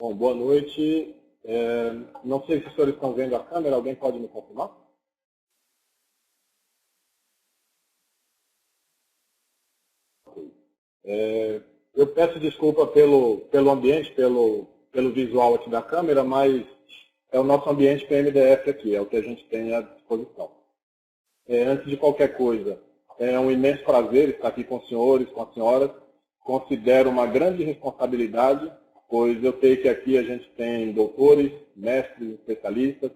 Bom, boa noite. Não sei se os senhores estão vendo a câmera, alguém pode me confirmar? Eu peço desculpa pelo ambiente, pelo visual aqui da câmera, mas é o nosso ambiente PMDF aqui, é o que a gente tem à disposição. Antes de qualquer coisa, é um imenso prazer estar aqui com os senhores, com as senhoras. Considero uma grande responsabilidade, pois eu sei que aqui a gente tem doutores, mestres, especialistas,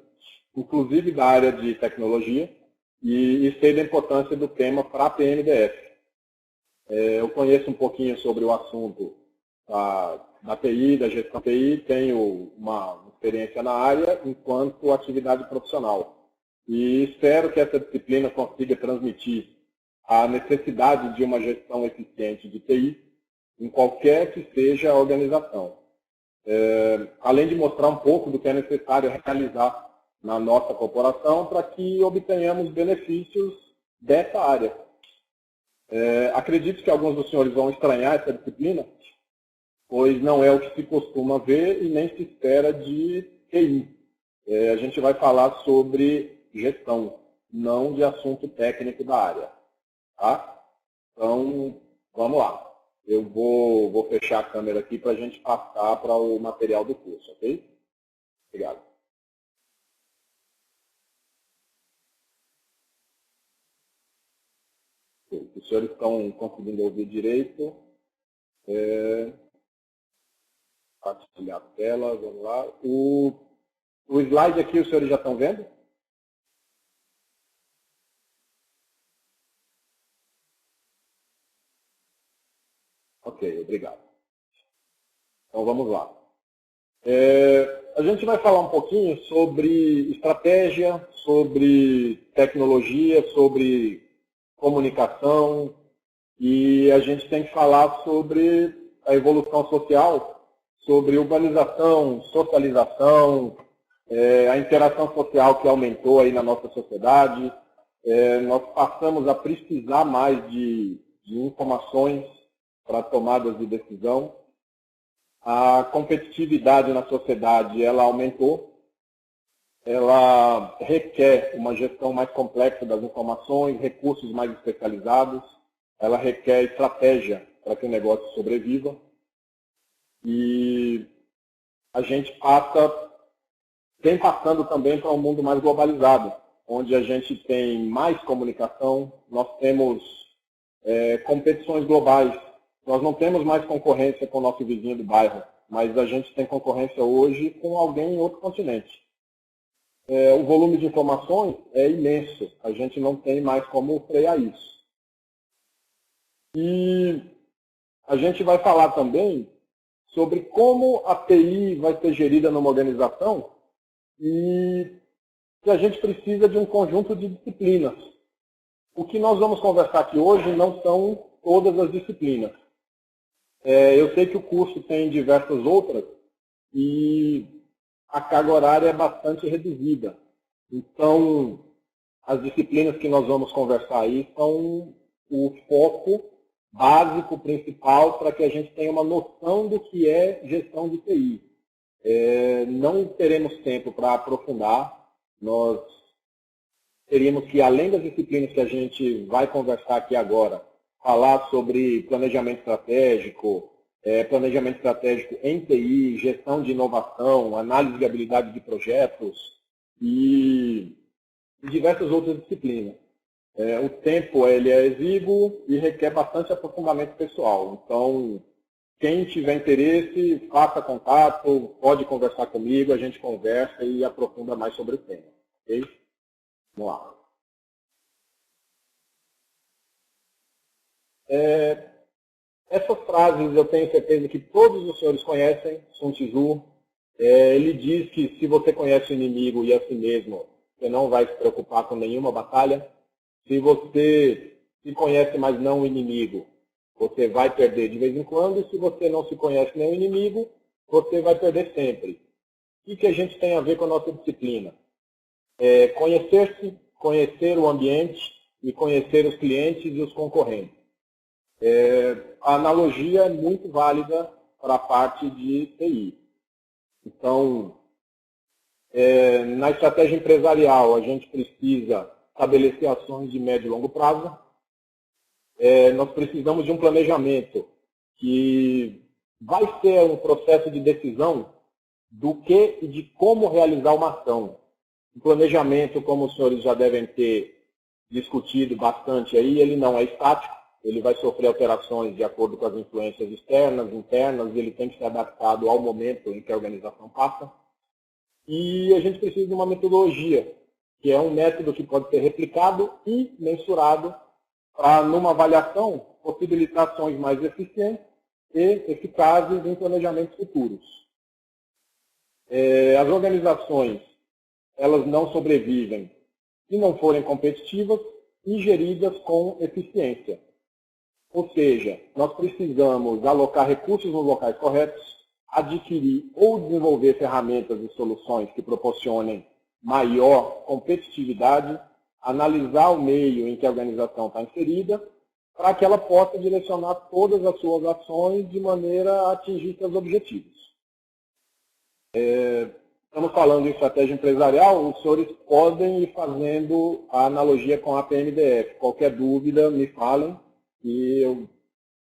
inclusive da área de tecnologia, e sei da importância do tema para a PMDF. Eu conheço um pouquinho sobre o assunto da TI, da gestão TI, tenho uma experiência na área enquanto atividade profissional. E espero que essa disciplina consiga transmitir a necessidade de uma gestão eficiente de TI em qualquer que seja a organização. Além de mostrar um pouco do que é necessário realizar na nossa corporação para que obtenhamos benefícios dessa área. Acredito que alguns dos senhores vão estranhar essa disciplina, pois não é o que se costuma ver e nem se espera de TI. A gente vai falar sobre gestão, não de assunto técnico da área. Tá? Então, vamos lá. Eu vou fechar a câmera aqui para a gente passar para o material do curso, ok? Obrigado. Os senhores estão conseguindo ouvir direito? Compartilhar a tela, vamos lá. O slide aqui, os senhores já estão vendo? Ok, obrigado. Então vamos lá. A gente vai falar um pouquinho sobre estratégia, sobre tecnologia, sobre comunicação, e a gente tem que falar sobre a evolução social, sobre urbanização, socialização, a interação social que aumentou aí na nossa sociedade. Nós passamos a precisar mais de informações para tomadas de decisão. A competitividade na sociedade ela aumentou, ela requer uma gestão mais complexa das informações, recursos mais especializados, ela requer estratégia para que o negócio sobreviva. E a gente vem passando também para um mundo mais globalizado, onde a gente tem mais comunicação, nós temos competições globais. Nós não temos mais concorrência com o nosso vizinho do bairro, mas a gente tem concorrência hoje com alguém em outro continente. O volume de informações é imenso, a gente não tem mais como frear isso. E a gente vai falar também sobre como a TI vai ser gerida numa organização e que a gente precisa de um conjunto de disciplinas. O que nós vamos conversar aqui hoje não são todas as disciplinas. Eu sei que o curso tem diversas outras e a carga horária é bastante reduzida. Então, as disciplinas que nós vamos conversar aí são o foco básico, principal, para que a gente tenha uma noção do que é gestão de TI. Não teremos tempo para aprofundar, nós teríamos que, além das disciplinas que a gente vai conversar aqui agora, falar sobre planejamento estratégico em TI, gestão de inovação, análise de habilidade de projetos e diversas outras disciplinas. O tempo ele é exíguo e requer bastante aprofundamento pessoal. Então, quem tiver interesse, faça contato, pode conversar comigo, a gente conversa e aprofunda mais sobre o tema. Ok? Vamos lá. Essas frases eu tenho certeza que todos os senhores conhecem. Sun Tzu, ele diz que se você conhece o inimigo e a si mesmo, você não vai se preocupar com nenhuma batalha. Se você se conhece, mas não o inimigo, você vai perder de vez em quando. E se você não se conhece nem o inimigo, você vai perder sempre. O que a gente tem a ver com a nossa disciplina? Conhecer-se, conhecer o ambiente e conhecer os clientes e os concorrentes. A analogia é muito válida para a parte de TI. Então, na estratégia empresarial, a gente precisa estabelecer ações de médio e longo prazo. Nós precisamos de um planejamento que vai ser um processo de decisão do que e de como realizar uma ação. O planejamento, como os senhores já devem ter discutido bastante aí, ele não é estático, ele vai sofrer alterações de acordo com as influências externas, internas, e ele tem que ser adaptado ao momento em que a organização passa. E a gente precisa de uma metodologia, que é um método que pode ser replicado e mensurado para, numa avaliação, possibilitar ações mais eficientes e eficazes em planejamentos futuros. As organizações, elas não sobrevivem se não forem competitivas e geridas com eficiência. Ou seja, nós precisamos alocar recursos nos locais corretos, adquirir ou desenvolver ferramentas e soluções que proporcionem maior competitividade, analisar o meio em que a organização está inserida, para que ela possa direcionar todas as suas ações de maneira a atingir seus objetivos. Estamos falando em estratégia empresarial, os senhores podem ir fazendo a analogia com a PMDF. Qualquer dúvida, me falem, e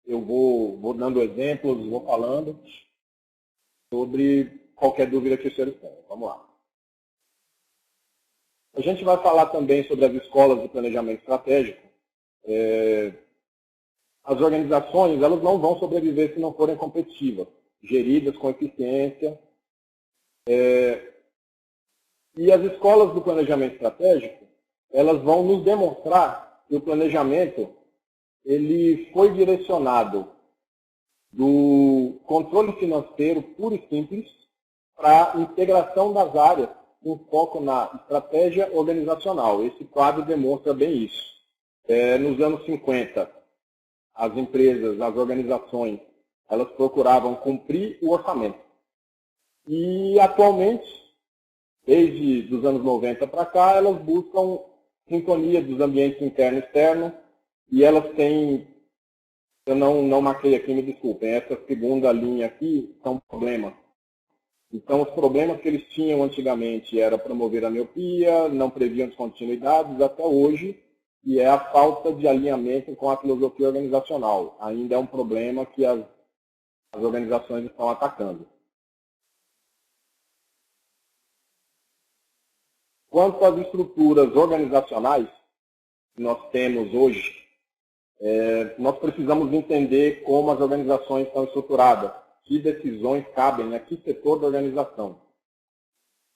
eu vou dando exemplos, vou falando sobre qualquer dúvida que os senhores tenham. Vamos lá. A gente vai falar também sobre as escolas de planejamento estratégico. As organizações, elas não vão sobreviver se não forem competitivas, geridas com eficiência. E as escolas do planejamento estratégico, elas vão nos demonstrar que o planejamento ele foi direcionado do controle financeiro puro e simples para a integração das áreas com foco na estratégia organizacional. Esse quadro demonstra bem isso. Nos anos 50, as empresas, as organizações, elas procuravam cumprir o orçamento. E atualmente, desde os anos 90 para cá, elas buscam sintonia dos ambientes interno e externo, e elas têm, eu não marquei aqui, me desculpem, essa segunda linha aqui são problemas. Então, os problemas que eles tinham antigamente era promover a miopia, não previam descontinuidades, até hoje, e é a falta de alinhamento com a filosofia organizacional. Ainda é um problema que as organizações estão atacando. Quanto às estruturas organizacionais que nós temos hoje, nós precisamos entender como as organizações estão estruturadas, que decisões cabem a que setor da organização,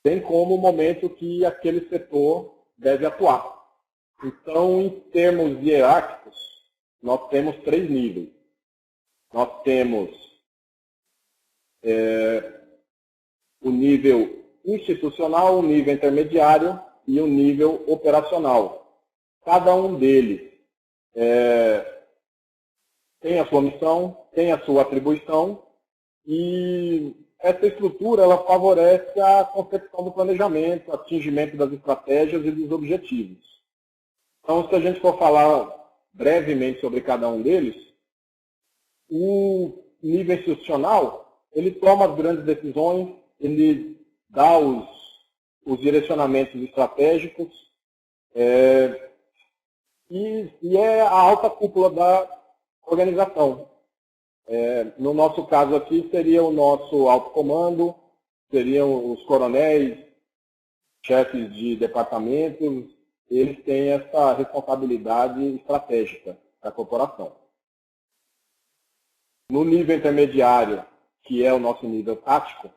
bem como o momento que aquele setor deve atuar. Então, em termos hierárquicos, nós temos 3 níveis. Nós temos o nível institucional, o nível intermediário e o nível operacional. Cada um deles tem a sua missão, tem a sua atribuição, e essa estrutura ela favorece a concepção do planejamento, atingimento das estratégias e dos objetivos. Então, se a gente for falar brevemente sobre cada um deles, o nível institucional, ele toma as grandes decisões, ele dá os direcionamentos estratégicos, e é a alta cúpula da organização. No nosso caso aqui, seria o nosso alto comando, seriam os coronéis, chefes de departamentos, eles têm essa responsabilidade estratégica da corporação. No nível intermediário, que é o nosso nível tático,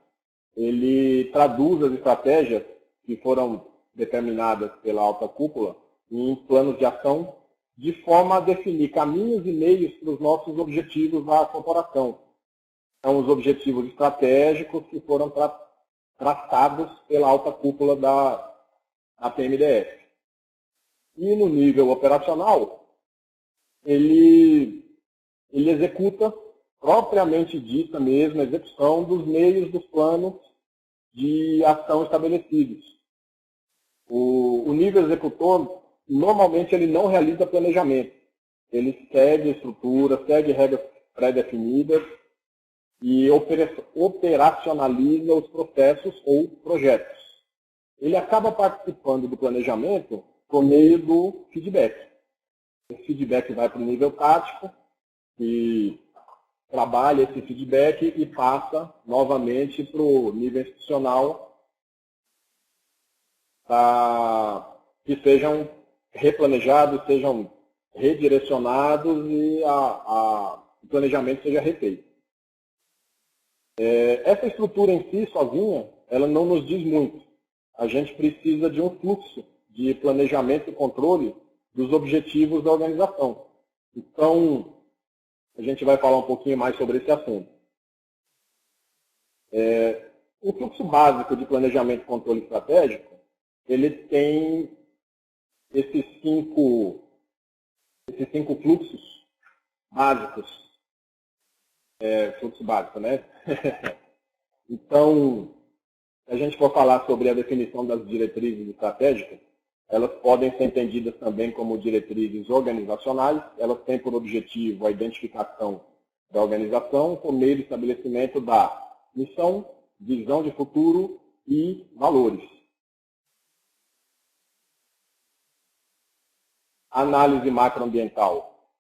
ele traduz as estratégias que foram determinadas pela alta cúpula em planos de ação, de forma a definir caminhos e meios para os nossos objetivos da corporação. São os objetivos estratégicos que foram traçados pela alta cúpula da PMDF. E no nível operacional, ele executa, propriamente dita mesmo, a execução dos meios dos planos de ação estabelecidos. O nível executor, normalmente, ele não realiza planejamento. Ele segue a estrutura, segue regras pré-definidas e operacionaliza os processos ou projetos. Ele acaba participando do planejamento por meio do feedback. Esse feedback vai para o nível tático e trabalha esse feedback e passa novamente para o nível institucional para que sejam replanejados, sejam redirecionados e o planejamento seja refeito. Essa estrutura em si, sozinha, ela não nos diz muito. A gente precisa de um fluxo de planejamento e controle dos objetivos da organização. Então, a gente vai falar um pouquinho mais sobre esse assunto. O fluxo básico de planejamento e controle estratégico, ele tem esses cinco fluxos básicos. Fluxo básico, né? Então, se a gente for falar sobre a definição das diretrizes estratégicas, elas podem ser entendidas também como diretrizes organizacionais. Elas têm por objetivo a identificação da organização por meio do estabelecimento da missão, visão de futuro e valores. A análise macroambiental.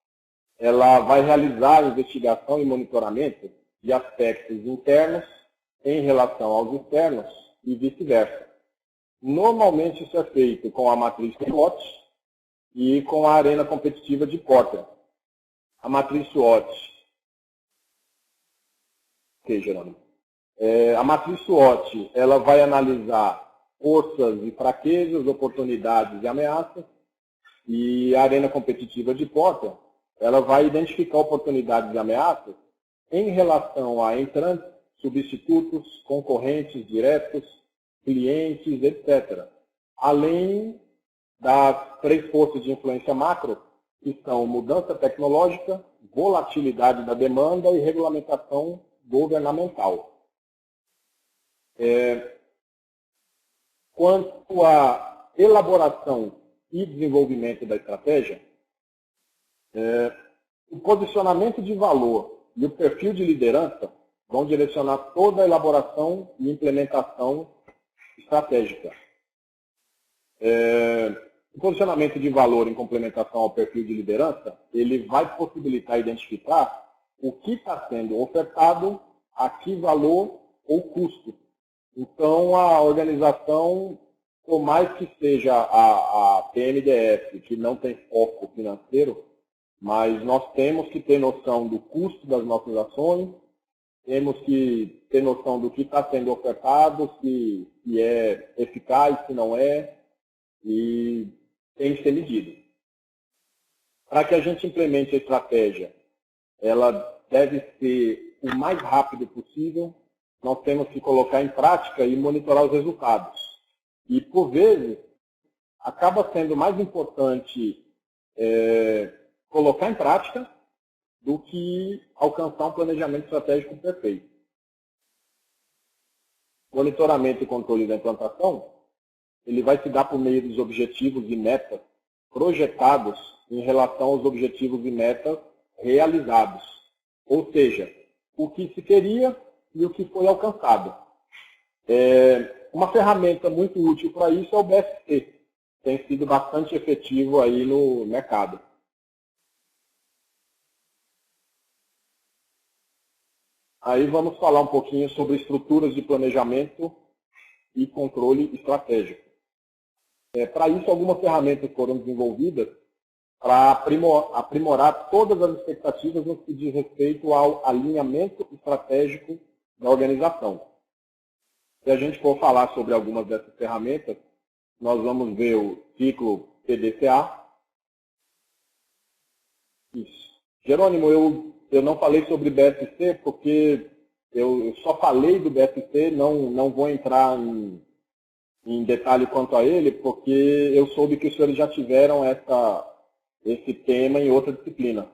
Ela vai realizar a investigação e monitoramento de aspectos internos em relação aos externos e vice-versa. Normalmente isso é feito com a matriz SWOT e com a arena competitiva de Porter. A matriz SWOT, Jerônimo? A matriz SWOT, ela vai analisar forças e fraquezas, oportunidades e ameaças, e a arena competitiva de Porter, ela vai identificar oportunidades e ameaças em relação a entrantes, substitutos, concorrentes diretos, clientes, etc. Além das 3 forças de influência macro, que são mudança tecnológica, volatilidade da demanda e regulamentação governamental. Quanto à elaboração e desenvolvimento da estratégia, o posicionamento de valor e o perfil de liderança vão direcionar toda a elaboração e implementação estratégica. O posicionamento de valor em complementação ao perfil de liderança, ele vai possibilitar identificar o que está sendo ofertado, a que valor ou custo. Então, a organização, por mais que seja a PMDF, que não tem foco financeiro, mas nós temos que ter noção do custo das nossas ações, temos que ter noção do que está sendo ofertado, se é eficaz, se não é, e tem que ser medido. Para que a gente implemente a estratégia, ela deve ser o mais rápido possível, nós temos que colocar em prática e monitorar os resultados. E, por vezes, acaba sendo mais importante colocar em prática do que alcançar um planejamento estratégico perfeito. Monitoramento e controle da implantação, ele vai se dar por meio dos objetivos e metas projetados em relação aos objetivos e metas realizados. Ou seja, o que se queria e o que foi alcançado. Uma ferramenta muito útil para isso é o BSC. Tem sido bastante efetivo aí no mercado. Aí vamos falar um pouquinho sobre estruturas de planejamento e controle estratégico. Para isso, algumas ferramentas foram desenvolvidas para aprimorar todas as expectativas no que diz respeito ao alinhamento estratégico da organização. Se a gente for falar sobre algumas dessas ferramentas, nós vamos ver o ciclo PDCA. Isso. Jerônimo, eu não falei sobre BSC porque eu só falei do BSC, não vou entrar em detalhe quanto a ele, porque eu soube que os senhores já tiveram esse tema em outra disciplina.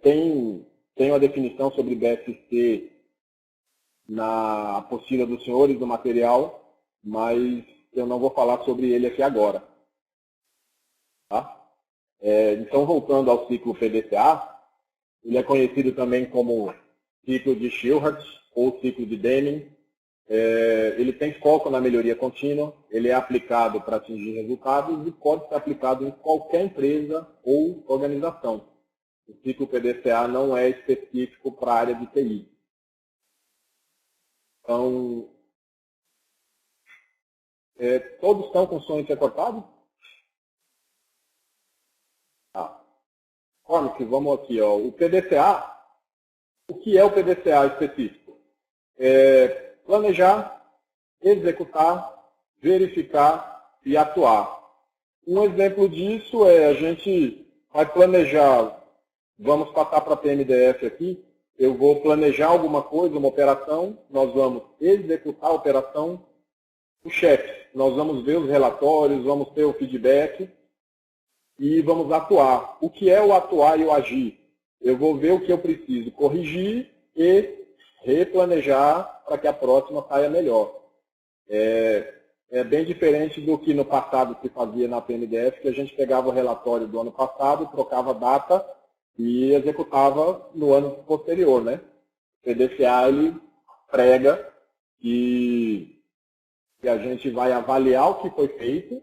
Tem uma definição sobre BSC na apostila dos senhores, do material, mas eu não vou falar sobre ele aqui agora. Tá? Então, voltando ao ciclo PDCA, ele é conhecido também como ciclo de Shilhart ou ciclo de Deming. Ele tem foco na melhoria contínua, ele é aplicado para atingir resultados e pode ser aplicado em qualquer empresa ou organização. O ciclo PDCA não é específico para a área de TI. Então, todos estão com som intercortado? Tá. Comic, vamos aqui. Ó. O PDCA, o que é o PDCA específico? Planejar, executar, verificar e atuar. Um exemplo disso é a gente vai planejar, vamos passar para a PMDF aqui, eu vou planejar alguma coisa, uma operação, nós vamos executar a operação, o chefe, nós vamos ver os relatórios, vamos ter o feedback e vamos atuar. O que é o atuar e o agir? Eu vou ver o que eu preciso corrigir e replanejar para que a próxima saia melhor. É bem diferente do que no passado se fazia na PMDF, que a gente pegava o relatório do ano passado, trocava a data e executava no ano posterior, né? O PDCA, ele prega que a gente vai avaliar o que foi feito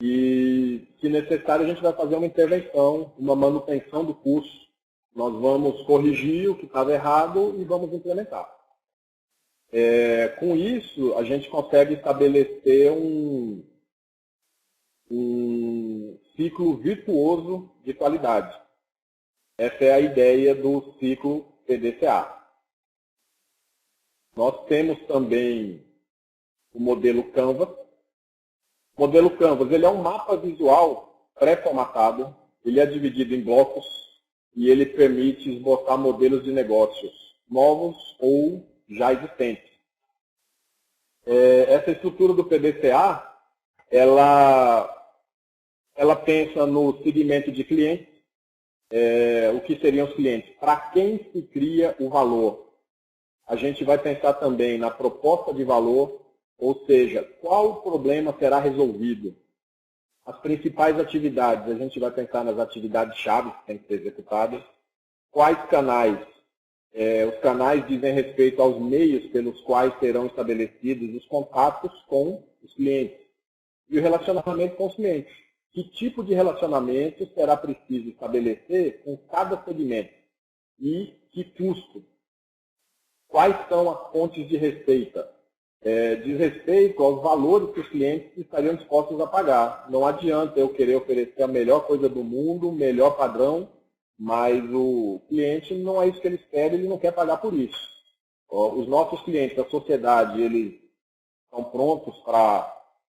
e, se necessário, a gente vai fazer uma intervenção, uma manutenção do curso. Nós vamos corrigir o que estava errado e vamos implementar. Com isso, a gente consegue estabelecer um ciclo virtuoso de qualidade. Essa é a ideia do ciclo PDCA. Nós temos também o modelo Canvas. O modelo Canvas, ele é um mapa visual pré-formatado, ele é dividido em blocos e ele permite esboçar modelos de negócios novos ou já existentes. Essa estrutura do PDCA, ela pensa no segmento de clientes, o que seriam os clientes, para quem se cria o valor. A gente vai pensar também na proposta de valor, ou seja, qual o problema será resolvido. As principais atividades, a gente vai pensar nas atividades-chave que têm que ser executadas, quais canais. Os canais dizem respeito aos meios pelos quais serão estabelecidos os contatos com os clientes. E o relacionamento com os clientes. Que tipo de relacionamento será preciso estabelecer com cada segmento? E que custo? Quais são as fontes de receita? Diz respeito aos valores que os clientes estariam dispostos a pagar. Não adianta eu querer oferecer a melhor coisa do mundo, o melhor padrão, mas o cliente não é isso que ele espera, ele não quer pagar por isso. Os nossos clientes, a sociedade, eles estão prontos para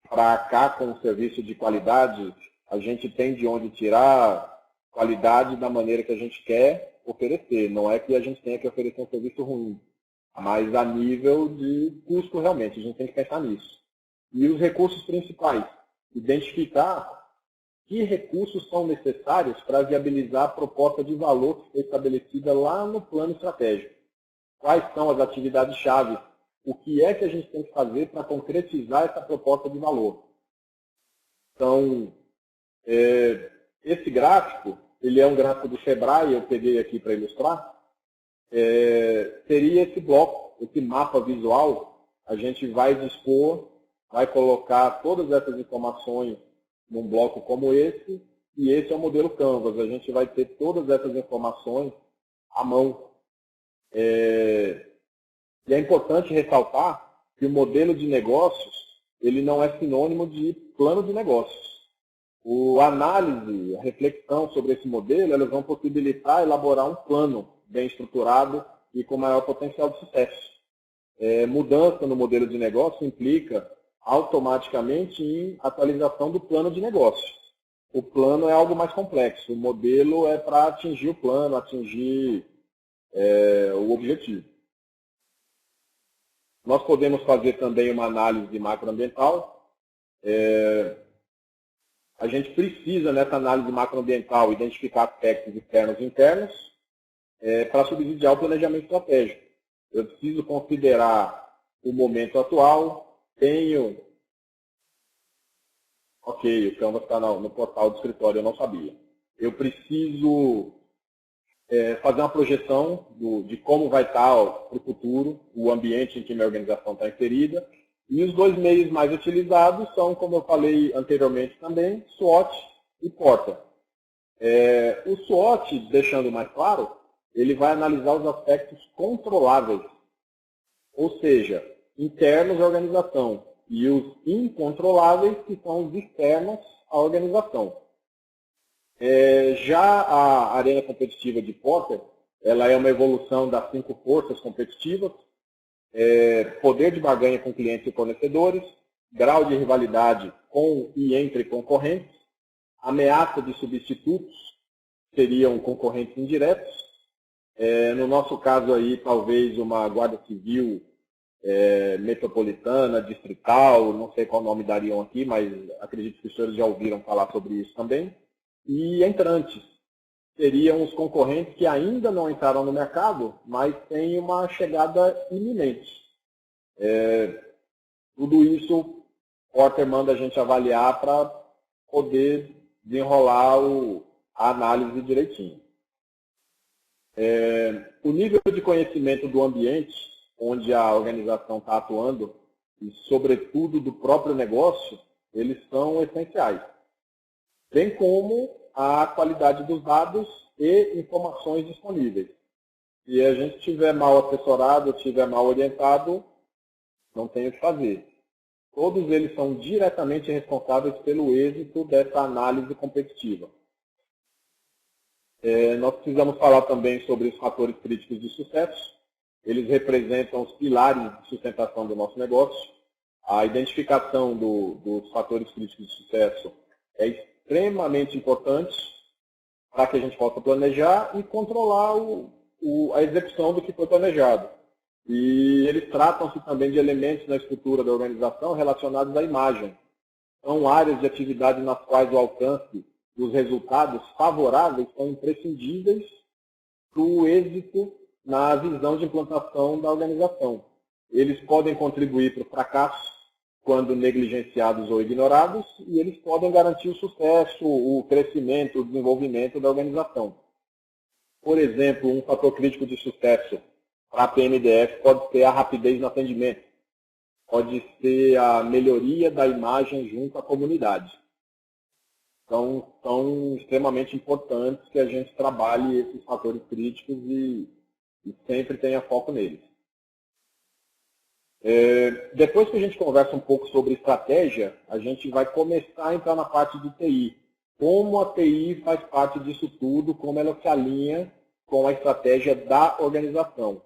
arcar com um serviço de qualidade. A gente tem de onde tirar qualidade da maneira que a gente quer oferecer. Não é que a gente tenha que oferecer um serviço ruim, mas a nível de custo realmente. A gente tem que pensar nisso. E os recursos principais. Identificar que recursos são necessários para viabilizar a proposta de valor que foi estabelecida lá no plano estratégico. Quais são as atividades-chave? O que é que a gente tem que fazer para concretizar essa proposta de valor? Então, esse gráfico, ele é um gráfico do Sebrae, eu peguei aqui para ilustrar, seria esse bloco, esse mapa visual. A gente vai dispor, vai colocar todas essas informações num bloco como esse, e esse é o modelo Canvas. A gente vai ter todas essas informações à mão. E é importante ressaltar que o modelo de negócios, ele não é sinônimo de plano de negócios. A análise, a reflexão sobre esse modelo, elas vão possibilitar elaborar um plano bem estruturado e com maior potencial de sucesso. Mudança no modelo de negócio implica automaticamente em atualização do plano de negócio. O plano é algo mais complexo, o modelo é para atingir o plano, atingir o objetivo. Nós podemos fazer também uma análise macroambiental. A gente precisa, nessa análise macroambiental, identificar aspectos externos e internos para subsidiar o planejamento estratégico. Eu preciso considerar o momento atual. Ok, o Canvas está no portal do escritório, eu não sabia. Eu preciso fazer uma projeção de como vai estar para o futuro o ambiente em que minha organização está inserida. E os dois meios mais utilizados são, como eu falei anteriormente também, SWOT e Porter. O SWOT, deixando mais claro, ele vai analisar os aspectos controláveis, ou seja, internos à organização, e os incontroláveis, que são os externos à organização. Já a arena competitiva de Porter, ela é uma evolução das 5 forças competitivas: poder de barganha com clientes e fornecedores, grau de rivalidade com e entre concorrentes, ameaça de substitutos, seriam concorrentes indiretos. No nosso caso aí, talvez uma guarda civil metropolitana, distrital, não sei qual nome dariam aqui, mas acredito que os senhores já ouviram falar sobre isso também. E entrantes, seriam os concorrentes que ainda não entraram no mercado, mas têm uma chegada iminente. Tudo isso, Porter manda a gente avaliar para poder desenrolar a análise direitinho. O nível de conhecimento do ambiente onde a organização está atuando e, sobretudo, do próprio negócio, eles são essenciais. Bem como a qualidade dos dados e informações disponíveis. Se a gente estiver mal assessorado, estiver mal orientado, não tem o que fazer. Todos eles são diretamente responsáveis pelo êxito dessa análise competitiva. Nós precisamos falar também sobre os fatores críticos de sucesso. Eles representam os pilares de sustentação do nosso negócio. A identificação dos fatores críticos de sucesso é extremamente importante para que a gente possa planejar e controlar a execução do que foi planejado. E eles tratam-se também de elementos na estrutura da organização relacionados à imagem. São áreas de atividade nas quais o alcance dos resultados favoráveis são imprescindíveis para o êxito na visão de implantação da organização. Eles podem contribuir para o fracasso quando negligenciados ou ignorados, e eles podem garantir o sucesso, o crescimento, o desenvolvimento da organização. Por exemplo, um fator crítico de sucesso para a PMDF pode ser a rapidez no atendimento, pode ser a melhoria da imagem junto à comunidade. Então, são extremamente importantes que a gente trabalhe esses fatores críticos e sempre tenha foco neles. Depois que a gente conversa um pouco sobre estratégia, a gente vai começar a entrar na parte de TI. Como a TI faz parte disso tudo, como ela se alinha com a estratégia da organização.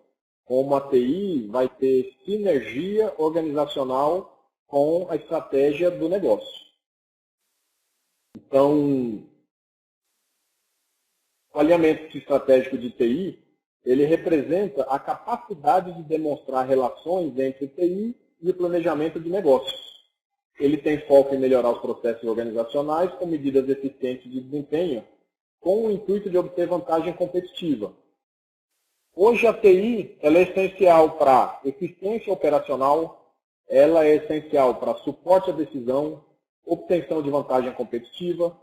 Como a TI vai ter sinergia organizacional com a estratégia do negócio. Então, o alinhamento estratégico de TI, ele representa a capacidade de demonstrar relações entre TI e o planejamento de negócios. Ele tem foco em melhorar os processos organizacionais com medidas eficientes de desempenho, com o intuito de obter vantagem competitiva. Hoje a TI ela é essencial para eficiência operacional, ela é essencial para suporte à decisão, obtenção de vantagem competitiva,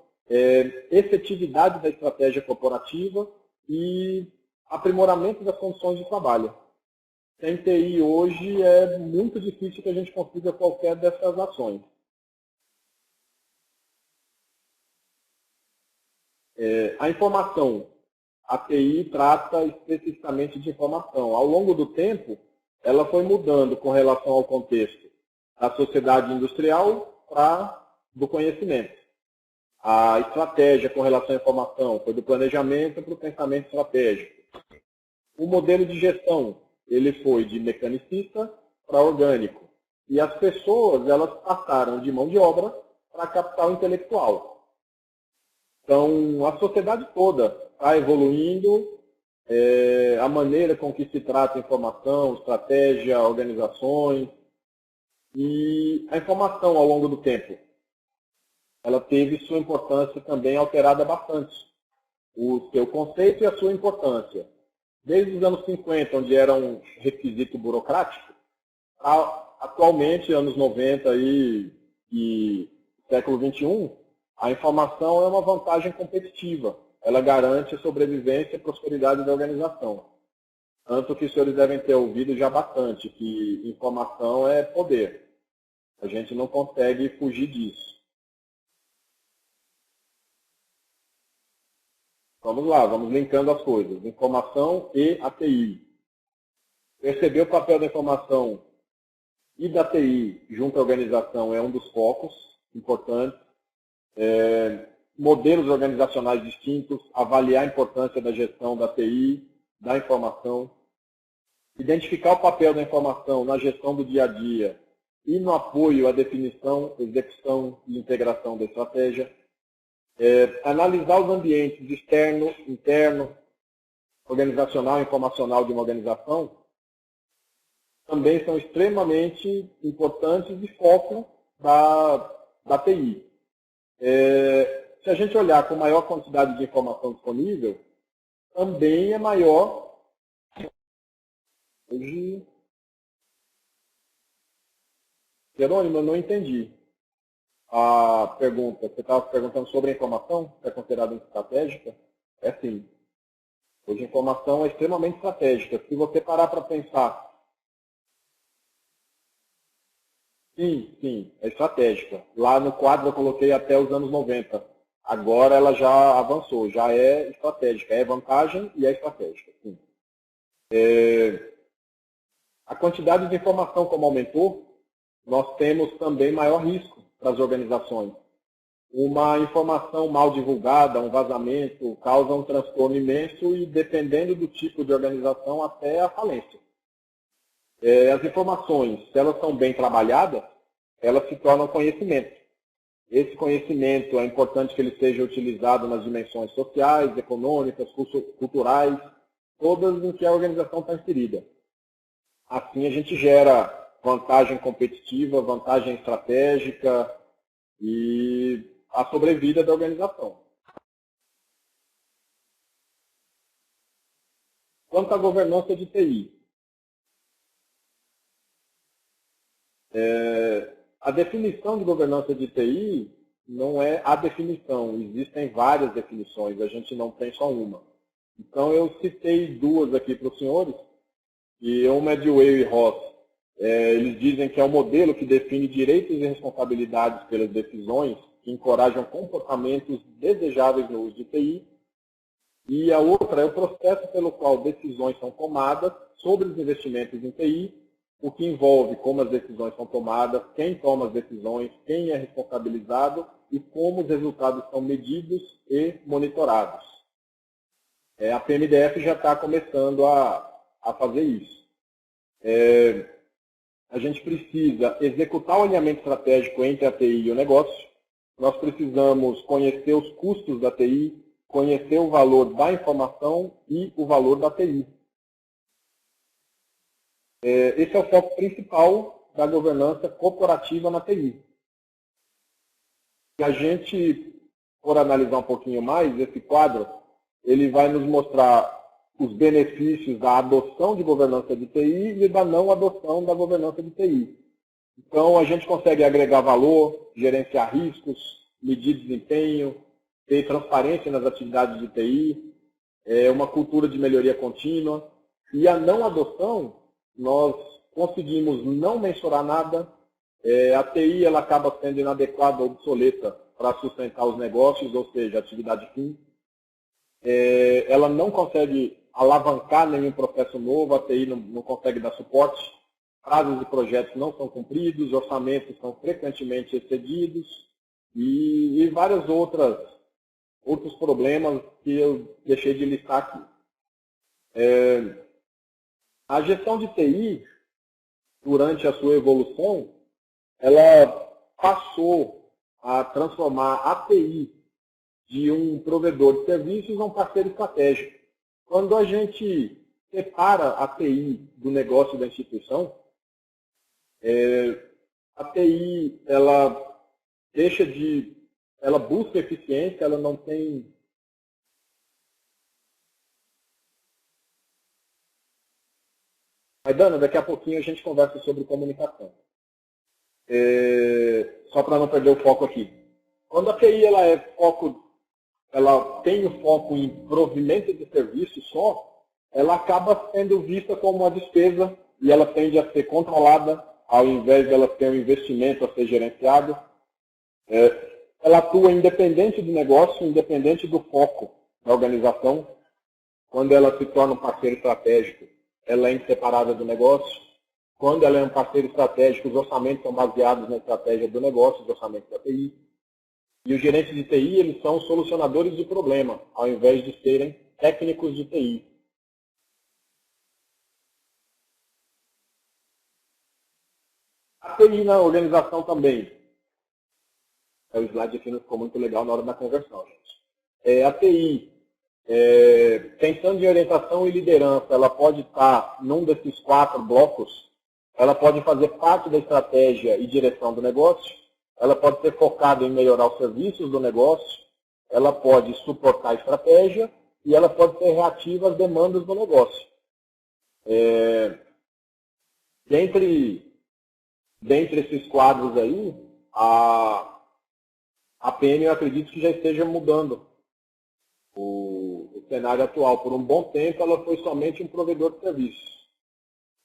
efetividade da estratégia corporativa e aprimoramento das condições de trabalho. Sem TI hoje é muito difícil que a gente consiga qualquer dessas ações. A informação. A TI trata especificamente de informação. Ao longo do tempo, ela foi mudando com relação ao contexto da sociedade industrial para do conhecimento. A estratégia com relação à informação foi do planejamento para o pensamento estratégico. O modelo de gestão, ele foi de mecanicista para orgânico. E as pessoas, elas passaram de mão de obra para capital intelectual. Então, a sociedade toda está evoluindo, a maneira com que se trata a informação, estratégia, organizações. E a informação ao longo do tempo, ela teve sua importância também alterada bastante. O seu conceito e a sua importância. Desde os anos 50, onde era um requisito burocrático, atualmente, anos 90 e século XXI, a informação é uma vantagem competitiva. ela garante a sobrevivência e prosperidade da organização. Tanto que os senhores devem ter ouvido já bastante que informação é poder. A gente não consegue fugir disso. Vamos lá, vamos linkando as coisas. Informação e a TI. Perceber o papel da informação e da TI junto à organização é um dos focos importantes. Modelos organizacionais distintos, avaliar a importância da gestão da TI, da informação, identificar o papel da informação na gestão do dia a dia e no apoio à definição, execução e integração da estratégia, analisar os ambientes externo, interno, organizacional e informacional de uma organização, também são extremamente importantes e foco da TI. Se a gente olhar com maior quantidade de informação disponível, também é maior. Hoje, Jerônimo, eu não entendi a pergunta. Você estava perguntando sobre a informação, que é considerada estratégica? É sim. Hoje a informação é extremamente estratégica. Se você parar para pensar, sim, é estratégica. Lá no quadro eu coloquei até os anos 90. Agora ela já avançou, já é estratégica. É vantagem e é estratégica, sim. A quantidade de informação como aumentou, nós temos também maior risco para as organizações. Uma informação mal divulgada, um vazamento, causa um transtorno imenso e, dependendo do tipo de organização, até a falência. As informações, se elas são bem trabalhadas, elas se tornam conhecimento. Esse conhecimento é importante que ele seja utilizado nas dimensões sociais, econômicas, culturais, todas em que a organização está inserida. Assim a gente gera vantagem competitiva, vantagem estratégica e a sobrevida da organização. Quanto à governança de TI, a definição de governança de TI não é a definição, existem várias definições, a gente não tem só uma. Então eu citei duas aqui para os senhores, e uma é de Weil e Ross. Eles dizem que é um modelo que define direitos e responsabilidades pelas decisões que encorajam comportamentos desejáveis no uso de TI. E a outra é o processo pelo qual decisões são tomadas sobre os investimentos em TI, o que envolve como as decisões são tomadas, quem toma as decisões, quem é responsabilizado e como os resultados são medidos e monitorados. A PMDF já está começando a fazer isso. A gente precisa executar o alinhamento estratégico entre a TI e o negócio. Nós precisamos conhecer os custos da TI, conhecer o valor da informação e o valor da TI. Esse é o foco principal da governança corporativa na TI. Se a gente for analisar um pouquinho mais, esse quadro, ele vai nos mostrar os benefícios da adoção de governança de TI e da não adoção da governança de TI. Então, a gente consegue agregar valor, gerenciar riscos, medir desempenho, ter transparência nas atividades de TI, uma cultura de melhoria contínua. E a não adoção, nós conseguimos não mensurar nada, a TI ela acaba sendo inadequada ou obsoleta para sustentar os negócios, ou seja, a atividade fim. Ela não consegue alavancar nenhum processo novo, a TI não consegue dar suporte, prazos de projetos não são cumpridos, orçamentos são frequentemente excedidos e vários outros problemas que eu deixei de listar aqui. A gestão de TI, durante a sua evolução, ela passou a transformar a TI de um provedor de serviços a um parceiro estratégico. Quando a gente separa a TI do negócio da instituição, a TI ela busca eficiência, ela não tem... Maidana, daqui a pouquinho a gente conversa sobre comunicação. Só para não perder o foco aqui. Quando a TI ela é foco ela tem o foco em provimento de serviço só, ela acaba sendo vista como uma despesa e ela tende a ser controlada, ao invés dela ter um investimento a ser gerenciado. Ela atua independente do negócio, independente do foco da organização. Quando ela se torna um parceiro estratégico, ela é inseparável do negócio. Quando ela é um parceiro estratégico, os orçamentos são baseados na estratégia do negócio, os orçamentos da TI. E os gerentes de TI, eles são solucionadores de problema, ao invés de serem técnicos de TI. A TI na organização também. O slide aqui não ficou muito legal na hora da conversão, gente. A TI, pensando em orientação e liderança, ela pode estar num desses 4 blocos. Ela pode fazer parte da estratégia e direção do negócio. Ela pode ser focada em melhorar os serviços do negócio. Ela pode suportar a estratégia e ela pode ser reativa às demandas do negócio. Dentre esses quadros aí, a PM eu acredito que já esteja mudando o cenário atual. Por um bom tempo ela foi somente um provedor de serviços.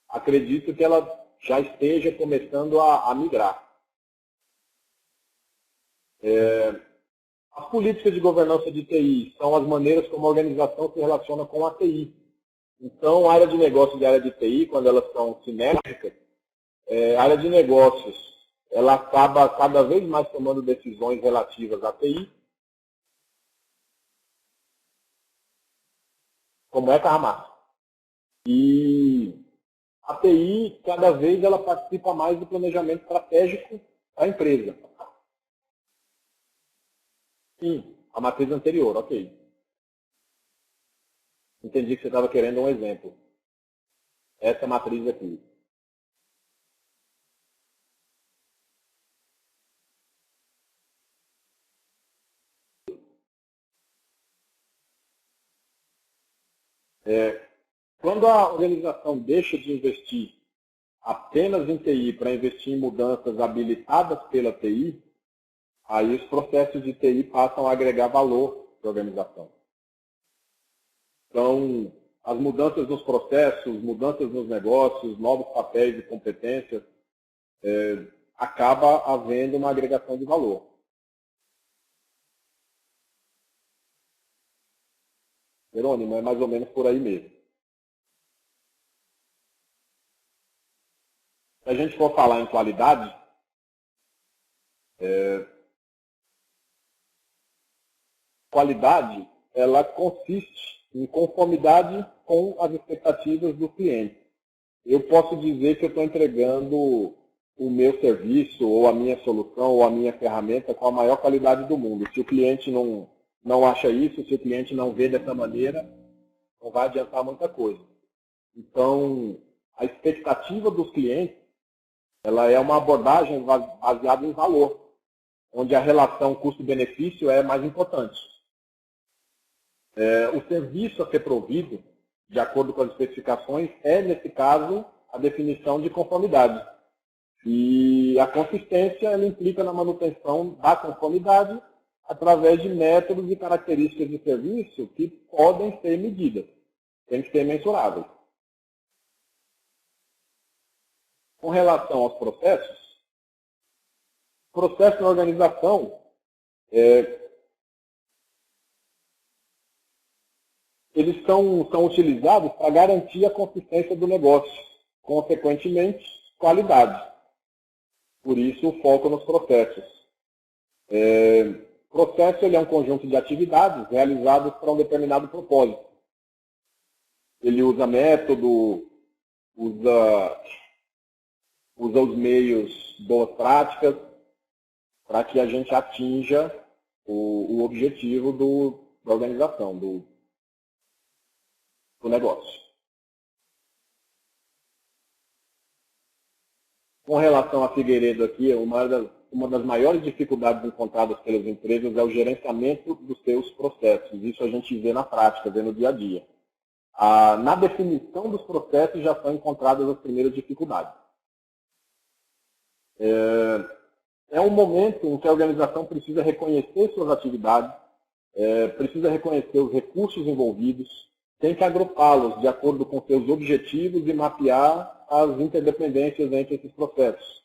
Acredito que ela já esteja começando a migrar. As políticas de governança de TI são as maneiras como a organização se relaciona com a TI. Então, a área de negócio e a área de TI, quando elas são sinérgicas, a área de negócios ela acaba cada vez mais tomando decisões relativas à TI. Como é, Carramar? E a TI, cada vez, ela participa mais do planejamento estratégico da empresa. Sim, a matriz anterior, ok. Entendi que você estava querendo um exemplo. Essa matriz aqui. Quando a organização deixa de investir apenas em TI para investir em mudanças habilitadas pela TI, aí os processos de TI passam a agregar valor para a organização. Então, as mudanças nos processos, mudanças nos negócios, novos papéis e competências, acaba havendo uma agregação de valor. Jerônimo, é mais ou menos por aí mesmo. Se a gente for falar em qualidade, qualidade ela consiste em conformidade com as expectativas do cliente. Eu posso dizer que eu estou entregando o meu serviço, ou a minha solução, ou a minha ferramenta com a maior qualidade do mundo. Se o cliente não acha isso, se o cliente não vê dessa maneira, não vai adiantar muita coisa. Então, a expectativa dos clientes, ela é uma abordagem baseada em valor, onde a relação custo-benefício é mais importante. O serviço a ser provido, de acordo com as especificações, é, nesse caso, a definição de conformidade. E a consistência ela implica na manutenção da conformidade através de métodos e características de serviço que podem ser medidas, tem que ser mensuráveis. Com relação aos processos na organização, eles são utilizados para garantir a consistência do negócio, consequentemente, qualidade. Por isso, o foco nos processos. O processo ele é um conjunto de atividades realizadas para um determinado propósito. Ele usa método, usa os meios, boas práticas, para que a gente atinja o objetivo da organização, do negócio. Com relação a Figueiredo aqui, uma das maiores dificuldades encontradas pelas empresas é o gerenciamento dos seus processos. Isso a gente vê na prática, vê no dia a dia. Na definição dos processos já são encontradas as primeiras dificuldades. É um momento em que a organização precisa reconhecer suas atividades, precisa reconhecer os recursos envolvidos, tem que agrupá-los de acordo com seus objetivos e mapear as interdependências entre esses processos.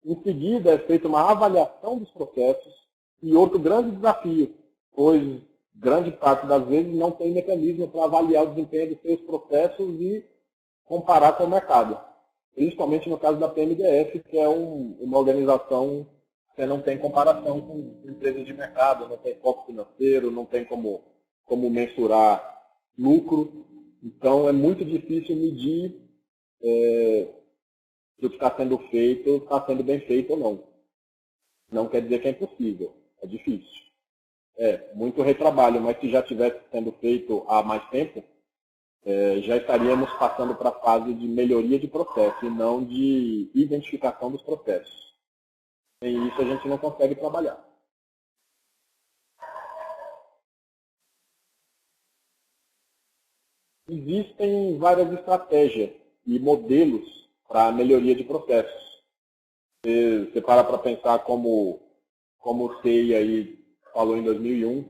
Em seguida, é feita uma avaliação dos processos e outro grande desafio, pois grande parte das vezes não tem mecanismo para avaliar o desempenho dos seus processos e comparar com o mercado. Principalmente no caso da PMDF, que é uma organização que não tem comparação com empresas de mercado, não tem foco financeiro, não tem como mensurar lucro. Então, é muito difícil medir se o que está sendo feito está sendo bem feito ou não. Não quer dizer que é impossível, é difícil. É muito retrabalho, mas se já tivesse sendo feito há mais tempo, já estaríamos passando para a fase de melhoria de processo e não de identificação dos processos. Sem isso a gente não consegue trabalhar. Existem várias estratégias e modelos para a melhoria de processos. Você para pensar como o SEI aí falou em 2001, o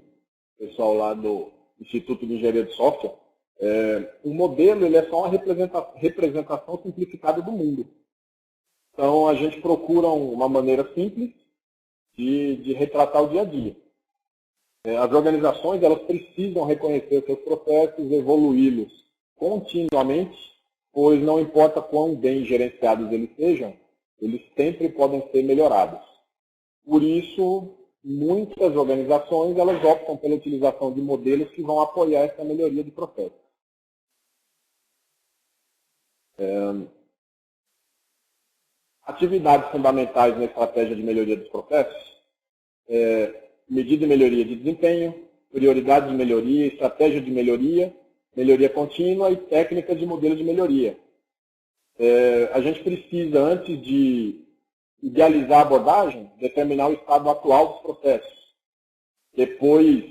pessoal lá do Instituto de Engenharia de Software, o modelo ele é só uma representação simplificada do mundo. Então, a gente procura uma maneira simples de retratar o dia a dia. As organizações elas precisam reconhecer os seus processos, evoluí-los continuamente, pois não importa quão bem gerenciados eles sejam, eles sempre podem ser melhorados. Por isso, muitas organizações elas optam pela utilização de modelos que vão apoiar essa melhoria de processo. Atividades fundamentais na estratégia de melhoria dos processos: medida de melhoria de desempenho, prioridade de melhoria, estratégia de melhoria, melhoria contínua e técnica de modelo de melhoria. A gente precisa, antes de idealizar a abordagem, determinar o estado atual dos processos. Depois,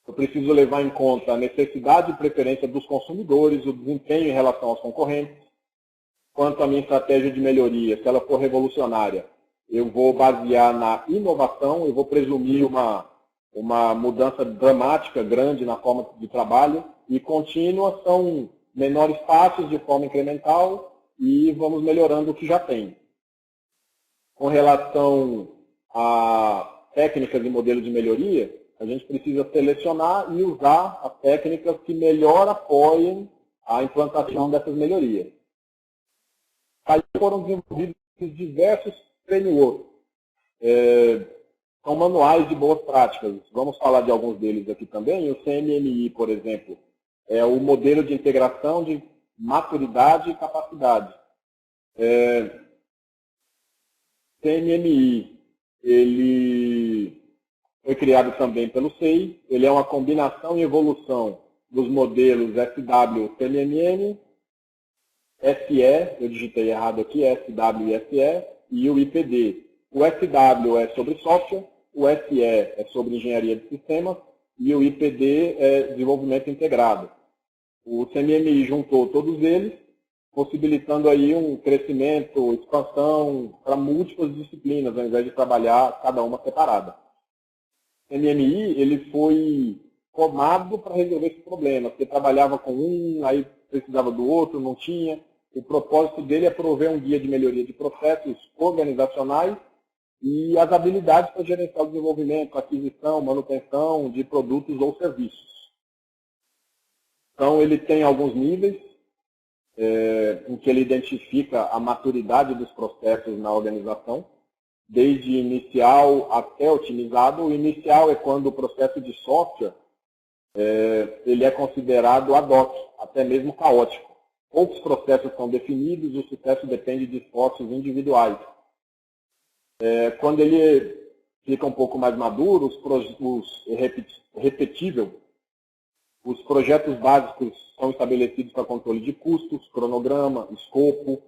eu preciso levar em conta a necessidade e preferência dos consumidores, o desempenho em relação aos concorrentes. Quanto à minha estratégia de melhoria, se ela for revolucionária, eu vou basear na inovação, eu vou presumir uma mudança dramática, grande na forma de trabalho, e contínua são menores passos de forma incremental e vamos melhorando o que já tem. Com relação a técnicas e modelos de melhoria, a gente precisa selecionar e usar as técnicas que melhor apoiem a implantação dessas melhorias. Aí foram desenvolvidos diversos frameworks, são manuais de boas práticas. Vamos falar de alguns deles aqui também. O CMMI, por exemplo, é o modelo de integração de maturidade e capacidade. CMMI, ele foi criado também pelo SEI, ele é uma combinação e evolução dos modelos SW, CMMN, SE, eu digitei errado aqui, SW e SE, e o IPD. O SW é sobre software, o SE é sobre engenharia de sistemas e o IPD é desenvolvimento integrado. O CMMI juntou todos eles, possibilitando aí um crescimento, expansão para múltiplas disciplinas, ao invés de trabalhar cada uma separada. O CMMI ele foi formado para resolver esse problema. Você trabalhava com um, aí precisava do outro, não tinha. O propósito dele é prover um guia de melhoria de processos organizacionais e as habilidades para gerenciar o desenvolvimento, aquisição, manutenção de produtos ou serviços. Então, ele tem alguns níveis em que ele identifica a maturidade dos processos na organização, desde inicial até otimizado. O inicial é quando o processo de software ele é considerado ad hoc, até mesmo caótico. Poucos processos são definidos, o sucesso depende de esforços individuais. Quando ele fica um pouco mais maduro, repetível, os projetos básicos são estabelecidos para controle de custos, cronograma, escopo.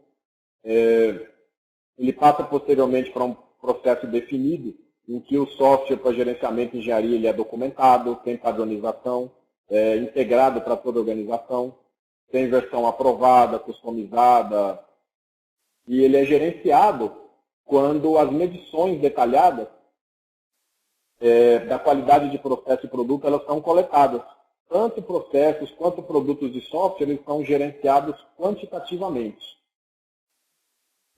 Ele passa posteriormente para um processo definido, em que o software para gerenciamento e engenharia ele é documentado, tem padronização, integrado para toda a organização, tem versão aprovada, customizada, e ele é gerenciado quando as medições detalhadas da qualidade de processo e produto, elas são coletadas. Tanto processos quanto produtos de software, eles são gerenciados quantitativamente.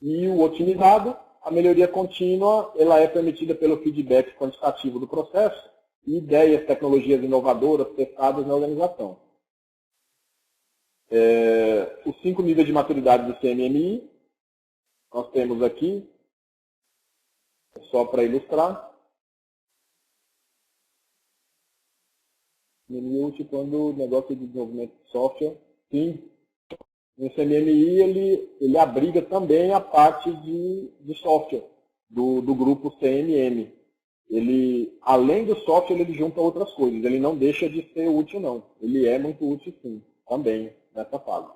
E o otimizado, a melhoria contínua, ela é permitida pelo feedback quantitativo do processo e ideias, tecnologias inovadoras testadas na organização. Os 5 níveis de maturidade do CMMI, nós temos aqui, só para ilustrar. Quando o negócio de desenvolvimento de software, sim, o CMMI ele abriga também a parte de software do grupo CMM. Ele, além do software, ele junta outras coisas. Ele não deixa de ser útil, não. Ele é muito útil, sim, também, nessa fase.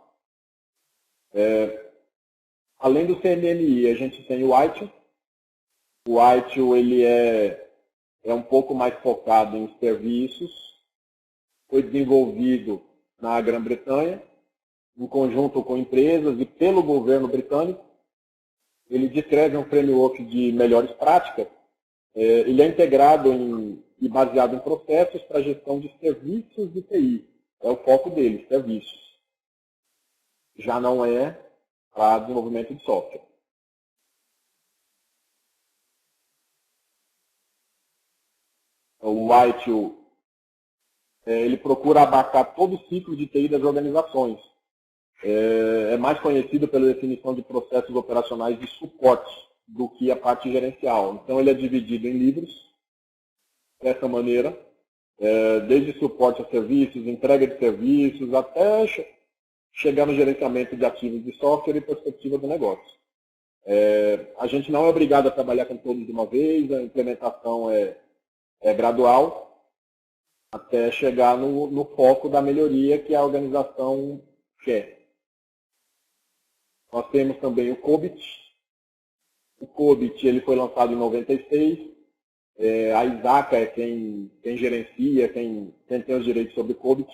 Além do CMMI, a gente tem o ITIL. O ITIL ele é um pouco mais focado em serviços. Foi desenvolvido na Grã-Bretanha, em conjunto com empresas e pelo governo britânico. Ele descreve um framework de melhores práticas. Ele é integrado e baseado em processos para gestão de serviços de TI. É o foco dele, serviços. Já não é para desenvolvimento de software. O ITIL, ele procura abarcar todo o ciclo de TI das organizações. É mais conhecido pela definição de processos operacionais de suporte do que a parte gerencial. Então, ele é dividido em livros, dessa maneira, desde suporte a serviços, entrega de serviços, até chegar no gerenciamento de ativos de software e perspectiva do negócio. A gente não é obrigado a trabalhar com todos de uma vez, a implementação é gradual, até chegar no foco da melhoria que a organização quer. Nós temos também o COBIT. O COBIT ele foi lançado em 96. A ISACA é quem gerencia, quem tem os direitos sobre o COBIT.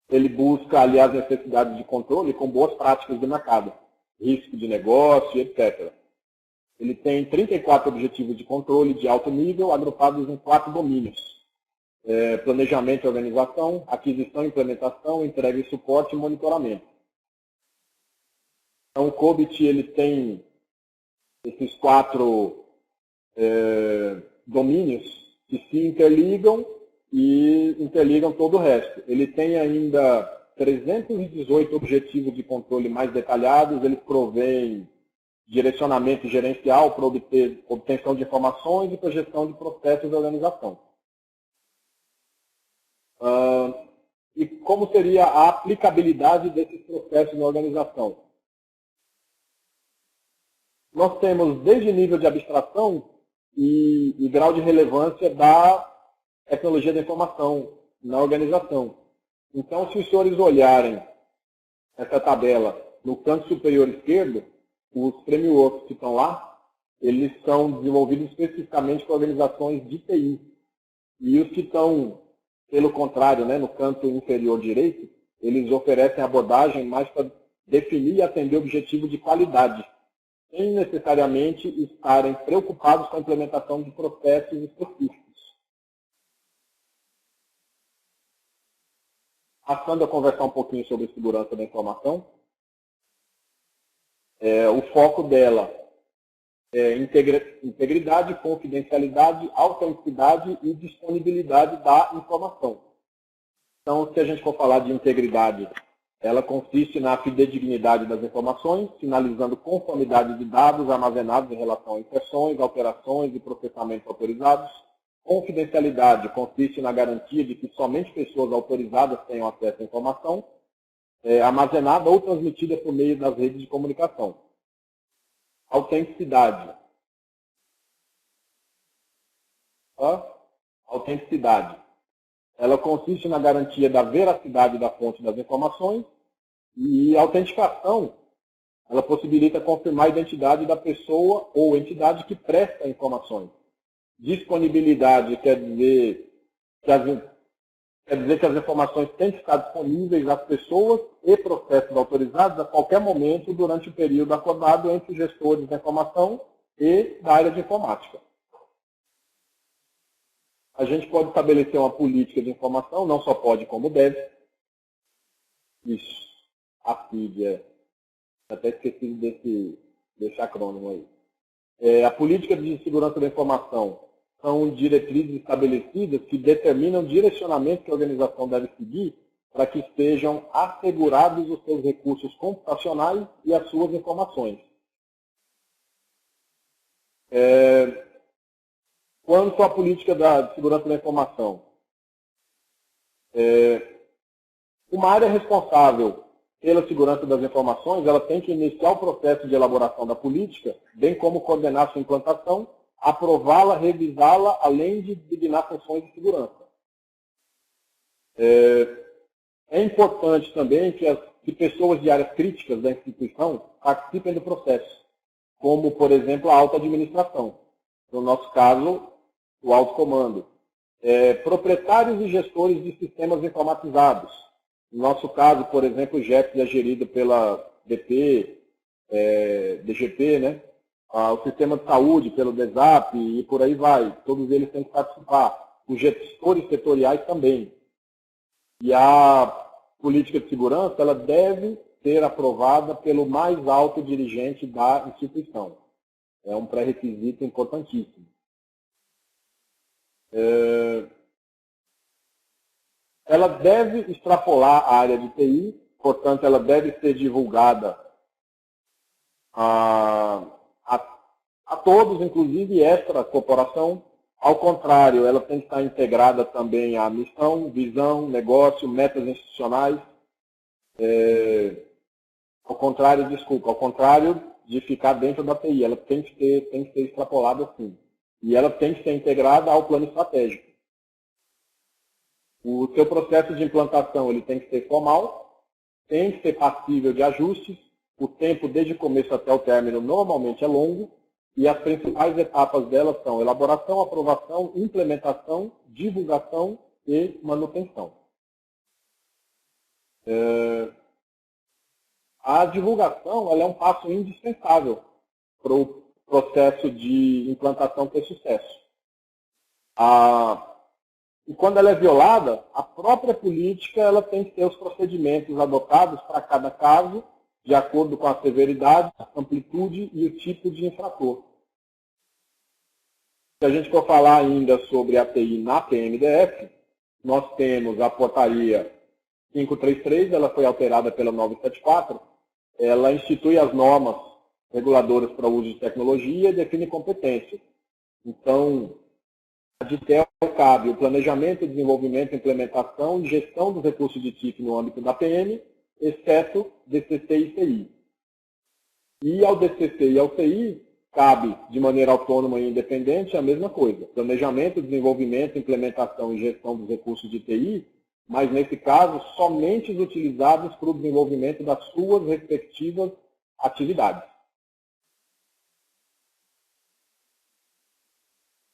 Ele busca ali as necessidades de controle com boas práticas do mercado, risco de negócio, etc. Ele tem 34 objetivos de controle de alto nível, agrupados em 4 domínios. Planejamento e organização, aquisição e implementação, entrega e suporte e monitoramento. Então, o COBIT ele tem esses 4 domínios que se interligam e interligam todo o resto. Ele tem ainda 318 objetivos de controle mais detalhados, ele provém direcionamento gerencial para obtenção de informações e para gestão de processos da organização. E como seria a aplicabilidade desses processos na organização? Nós temos desde nível de abstração e grau de relevância da tecnologia da informação na organização. Então, se os senhores olharem essa tabela no canto superior esquerdo, os frameworks que estão lá, eles são desenvolvidos especificamente para organizações de TI. E os que estão, pelo contrário, né, no canto inferior direito, eles oferecem abordagem mais para definir e atender o objetivo de qualidade, sem necessariamente estarem preocupados com a implementação de processos específicos. Passando a conversar um pouquinho sobre segurança da informação, o foco dela é integridade, confidencialidade, autenticidade e disponibilidade da informação. Então, se a gente for falar de integridade, ela consiste na fidedignidade das informações, sinalizando conformidade de dados armazenados em relação a inserções, alterações e processamentos autorizados. Confidencialidade consiste na garantia de que somente pessoas autorizadas tenham acesso à informação, armazenada ou transmitida por meio das redes de comunicação. Autenticidade. Autenticidade. Ela consiste na garantia da veracidade da fonte das informações e a autenticação, ela possibilita confirmar a identidade da pessoa ou entidade que presta informações. Disponibilidade quer dizer que as informações têm que estar disponíveis às pessoas e processos autorizados a qualquer momento durante o período acordado entre os gestores da informação e da área de informática. a gente pode estabelecer uma política de informação, não só pode, como deve. Isso, a FID, até esqueci desse acrônimo aí. A política de segurança da informação são diretrizes estabelecidas que determinam o direcionamento que a organização deve seguir para que estejam assegurados os seus recursos computacionais e as suas informações. Quanto à política de segurança da informação, uma área responsável pela segurança das informações, ela tem que iniciar o processo de elaboração da política, bem como coordenar sua implantação, aprová-la, revisá-la, além de designar funções de segurança. É importante também que pessoas de áreas críticas da instituição participem do processo, como, por exemplo, a alta administração. No nosso caso, o alto comando. Proprietários e gestores de sistemas informatizados. No nosso caso, por exemplo, o GEPS é gerido pela DP, DGP, né? O sistema de saúde pelo DESAP e por aí vai. Todos eles têm que participar. Os gestores setoriais também. E a política de segurança ela deve ser aprovada pelo mais alto dirigente da instituição. É um pré-requisito importantíssimo. Ela deve extrapolar a área de TI, portanto, ela deve ser divulgada a todos, inclusive extra-corporação. Ao contrário, ela tem que estar integrada também à missão, visão, negócio, metas institucionais. Ao contrário de ficar dentro da TI, ela tem que ser extrapolada assim. E ela tem que ser integrada ao plano estratégico. O seu processo de implantação ele tem que ser formal, tem que ser passível de ajustes, o tempo desde o começo até o término normalmente é longo, e as principais etapas dela são elaboração, aprovação, implementação, divulgação e manutenção. A divulgação ela é um passo indispensável para o processo de implantação ter sucesso. E quando ela é violada, a própria política ela tem que ter os procedimentos adotados para cada caso, de acordo com a severidade, a amplitude e o tipo de infrator. Se a gente for falar ainda sobre a TI na PMDF, nós temos a portaria 533, ela foi alterada pela 974, ela institui as normas reguladoras para o uso de tecnologia e define competências. Então, a DITEL cabe o planejamento, desenvolvimento, implementação e gestão dos recursos de TIC no âmbito da PM, exceto DCC e TI. E ao DCC e ao TI, cabe de maneira autônoma e independente a mesma coisa. Planejamento, desenvolvimento, implementação e gestão dos recursos de TI, mas nesse caso, somente os utilizados para o desenvolvimento das suas respectivas atividades.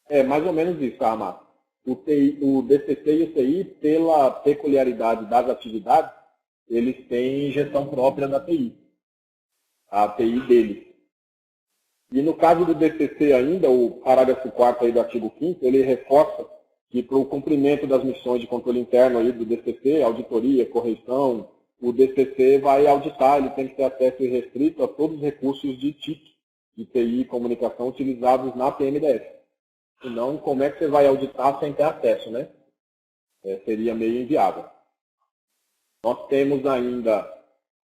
É mais ou menos isso, tá, Márcio? O DCC e o TI, pela peculiaridade das atividades, eles têm gestão própria da TI. A TI deles. E no caso do DCC ainda, o parágrafo 4º aí do artigo 5º, ele reforça que para o cumprimento das missões de controle interno aí do DCC, auditoria, correção, o DCC vai auditar, ele tem que ter acesso irrestrito a todos os recursos de TIC, de TI e comunicação utilizados na PMDF. Senão, como é que você vai auditar sem ter acesso, né? Seria meio inviável. Nós temos ainda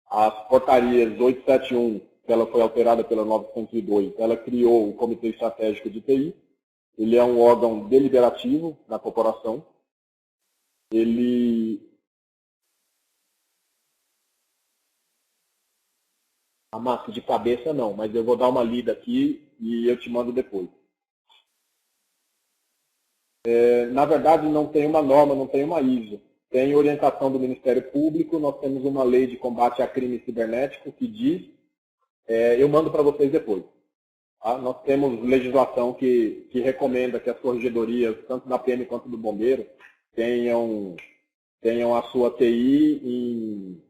as portarias 871, que ela foi alterada pela 902, ela criou o Comitê Estratégico de TI. Ele é um órgão deliberativo da corporação. A massa de cabeça não, mas eu vou dar uma lida aqui e eu te mando depois. Na verdade, não tem uma norma, não tem uma ISO. Tem orientação do Ministério Público, nós temos uma lei de combate a crime cibernético que diz, eu mando para vocês depois. Tá? Nós temos legislação que recomenda que as corregedorias, tanto da PM quanto do bombeiro, tenham a sua TI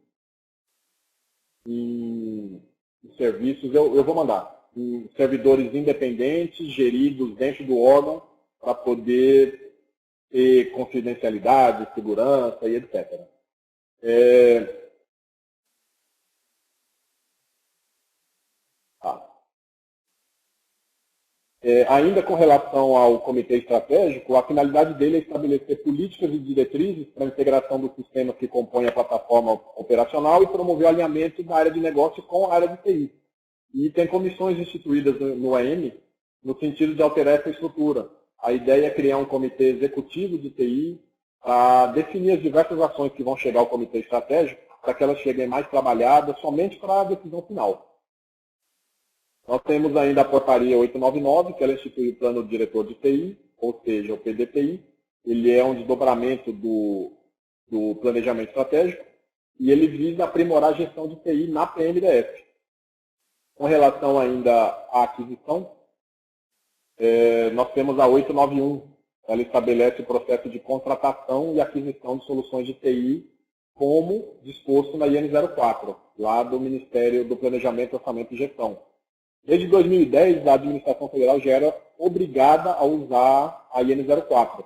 em serviços, eu vou mandar, em servidores independentes, geridos dentro do órgão, para poder e confidencialidade, segurança e etc. Tá. Ainda com relação ao comitê estratégico, a finalidade dele é estabelecer políticas e diretrizes para a integração dos sistemas que compõem a plataforma operacional e promover o alinhamento da área de negócio com a área de TI. E tem comissões instituídas no AM no sentido de alterar essa estrutura. A ideia é criar um comitê executivo de TI para definir as diversas ações que vão chegar ao comitê estratégico, para que elas cheguem mais trabalhadas somente para a decisão final. Nós temos ainda a portaria 899, que ela institui o plano diretor de TI, ou seja, o PDTI. Ele é um desdobramento do planejamento estratégico e ele visa aprimorar a gestão de TI na PMDF. Com relação ainda à aquisição, nós temos a 891. Ela estabelece o processo de contratação e aquisição de soluções de TI, como disposto na IN 04, lá do Ministério do Planejamento, Orçamento e Gestão. Desde 2010, a administração federal já era obrigada a usar a IN 04.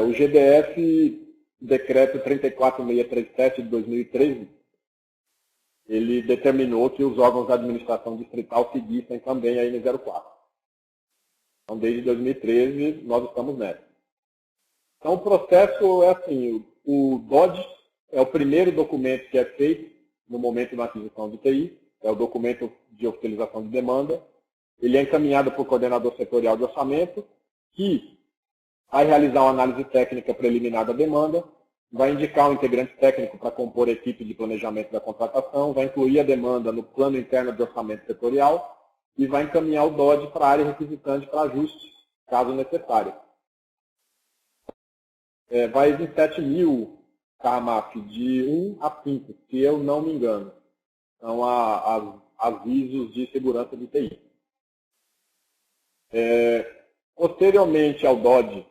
O GDF, decreto 34637 de 2013, ele determinou que os órgãos da administração distrital seguissem também a IN 04. Então, desde 2013, nós estamos nessa. Então, o processo é assim, o DOD é o primeiro documento que é feito no momento da aquisição de TI, é o documento de oficialização de demanda. Ele é encaminhado para o coordenador setorial de orçamento, que vai realizar uma análise técnica preliminar da demanda, vai indicar um integrante técnico para compor a equipe de planejamento da contratação, vai incluir a demanda no plano interno de orçamento setorial e vai encaminhar o DOD para a área requisitante para ajuste, caso necessário. Vai de 7 mil CARMAF de 1 a 5, se eu não me engano. São avisos de segurança de TI. Posteriormente ao DOD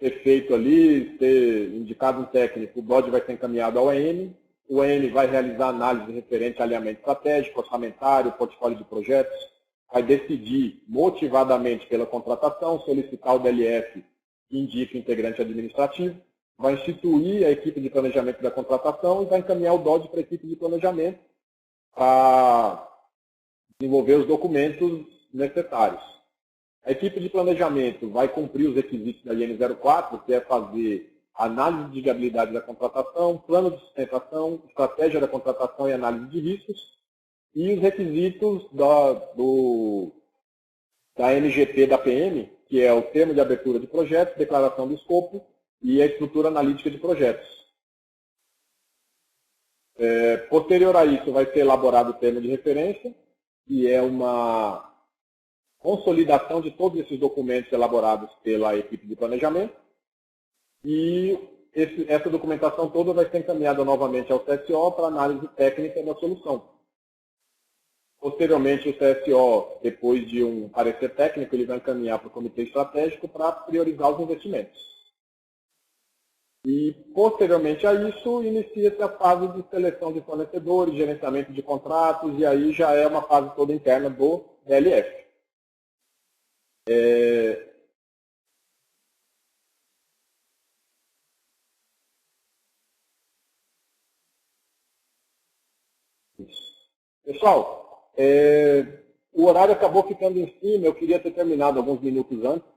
ser feito ali, ser indicado um técnico, o DOD vai ser encaminhado ao EM, o EM vai realizar análise referente a alinhamento estratégico, orçamentário, portfólio de projetos, vai decidir motivadamente pela contratação, solicitar o DLF que indique o integrante administrativo, vai instituir a equipe de planejamento da contratação e vai encaminhar o DOD para a equipe de planejamento para desenvolver os documentos necessários. A equipe de planejamento vai cumprir os requisitos da IN 04, que é fazer análise de viabilidade da contratação, plano de sustentação, estratégia da contratação e análise de riscos, e os requisitos da NGP da PM, que é o termo de abertura de projetos, declaração do escopo e a estrutura analítica de projetos. Posterior a isso, vai ser elaborado o termo de referência, que é uma consolidação de todos esses documentos elaborados pela equipe de planejamento. E essa documentação toda vai ser encaminhada novamente ao CSO para análise técnica da solução. Posteriormente, o CSO, depois de um parecer técnico, ele vai encaminhar para o comitê estratégico para priorizar os investimentos. E, posteriormente a isso, inicia-se a fase de seleção de fornecedores, gerenciamento de contratos, e aí já é uma fase toda interna do DLF. Pessoal, o horário acabou ficando em cima, eu queria ter terminado alguns minutos antes,